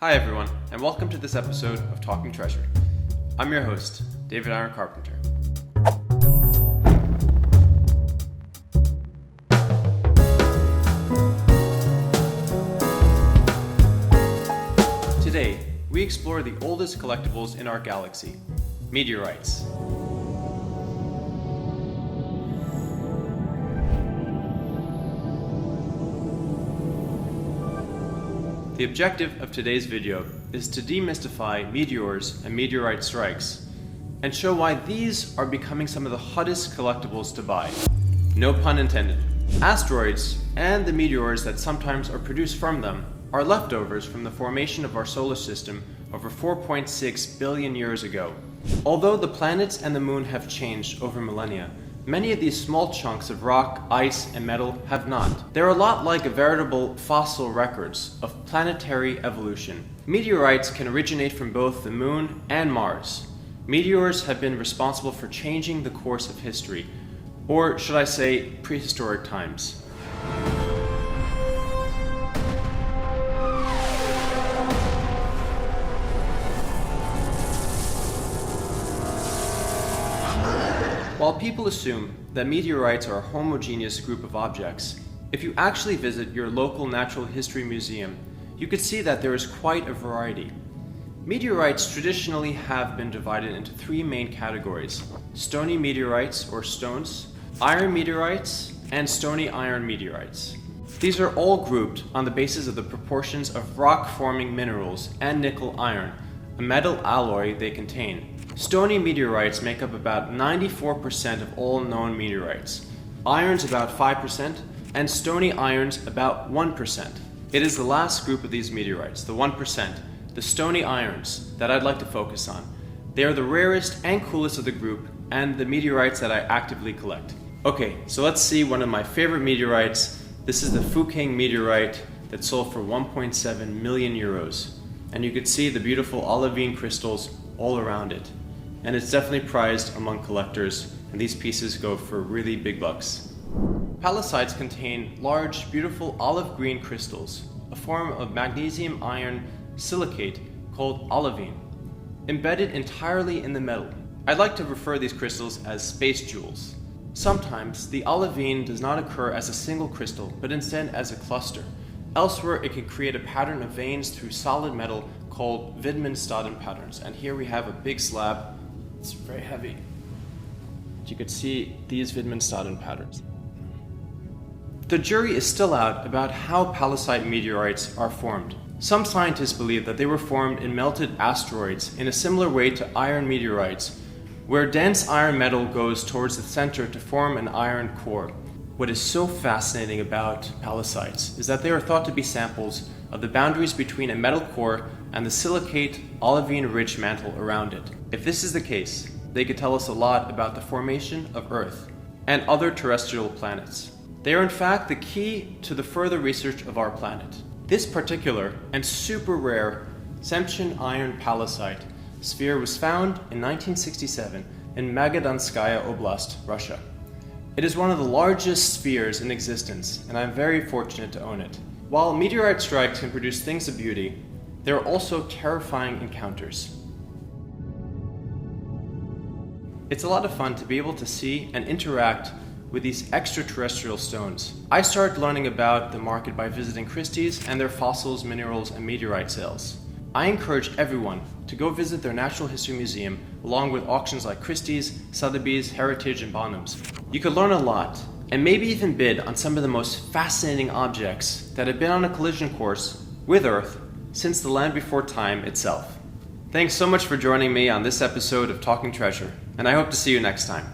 Hi everyone, and welcome to this episode of Talking Treasure. I'm your host, David Iron Carpenter. Today, we explore the oldest collectibles in our galaxy, meteorites. The objective of today's video is to demystify meteors and meteorite strikes and show why these are becoming some of the hottest collectibles to buy. No pun intended. Asteroids and the meteors that sometimes are produced from them are leftovers from the formation of our solar system over 4.6 billion years ago. Although the planets and the moon have changed over millennia, many of these small chunks of rock, ice, and metal have not. They're a lot like veritable fossil records of planetary evolution. Meteorites can originate from both the moon and Mars. Meteors have been responsible for changing the course of history, or should I say, prehistoric times. While people assume that meteorites are a homogeneous group of objects, if you actually visit your local natural history museum, you could see that there is quite a variety. Meteorites traditionally have been divided into three main categories: stony meteorites or stones, iron meteorites, and stony iron meteorites. These are all grouped on the basis of the proportions of rock-forming minerals and nickel iron, a metal alloy they contain. Stony meteorites make up about 94% of all known meteorites, irons about 5%, and stony irons about 1%. It is the last group of these meteorites, the 1%, the stony irons, that I'd like to focus on. They are the rarest and coolest of the group, and the meteorites that I actively collect. Okay, so let's see one of my favorite meteorites. This is the Seymchan meteorite that sold for 1.7 million euros. And you can see the beautiful Olivine crystals all around it. And it's definitely prized among collectors, and these pieces go for really big bucks. Pallasites contain large, beautiful olive green crystals, a form of magnesium iron silicate called olivine, embedded entirely in the metal. I'd like to refer these crystals as space jewels. Sometimes the olivine does not occur as a single crystal, but instead as a cluster. Elsewhere, it can create a pattern of veins through solid metal called Widmanstätten patterns. And here we have a big slab. It's very heavy. You could see these Widmanstätten patterns. The jury is still out about how Pallasite meteorites are formed. Some scientists believe that they were formed in melted asteroids in a similar way to iron meteorites, where dense iron metal goes towards the center to form an iron core. What is so fascinating about Pallasites is that they are thought to be samples of the boundaries between a metal core and the silicate olivine-rich mantle around it. If this is the case, they could tell us a lot about the formation of Earth and other terrestrial planets. They are in fact the key to the further research of our planet. This particular and super rare Seymchan iron pallasite sphere was found in 1967 in Magadanskaya Oblast, Russia. It is one of the largest spheres in existence, and I'm very fortunate to own it. While meteorite strikes can produce things of beauty, there are also terrifying encounters. It's a lot of fun to be able to see and interact with these extraterrestrial stones. I started learning about the market by visiting Christie's and their fossils, minerals, and meteorite sales. I encourage everyone to go visit their Natural History Museum along with auctions like Christie's, Sotheby's, Heritage, and Bonham's. You could learn a lot and maybe even bid on some of the most fascinating objects that have been on a collision course with Earth since the land before time itself. Thanks so much for joining me on this episode of Talking Treasure, and I hope to see you next time.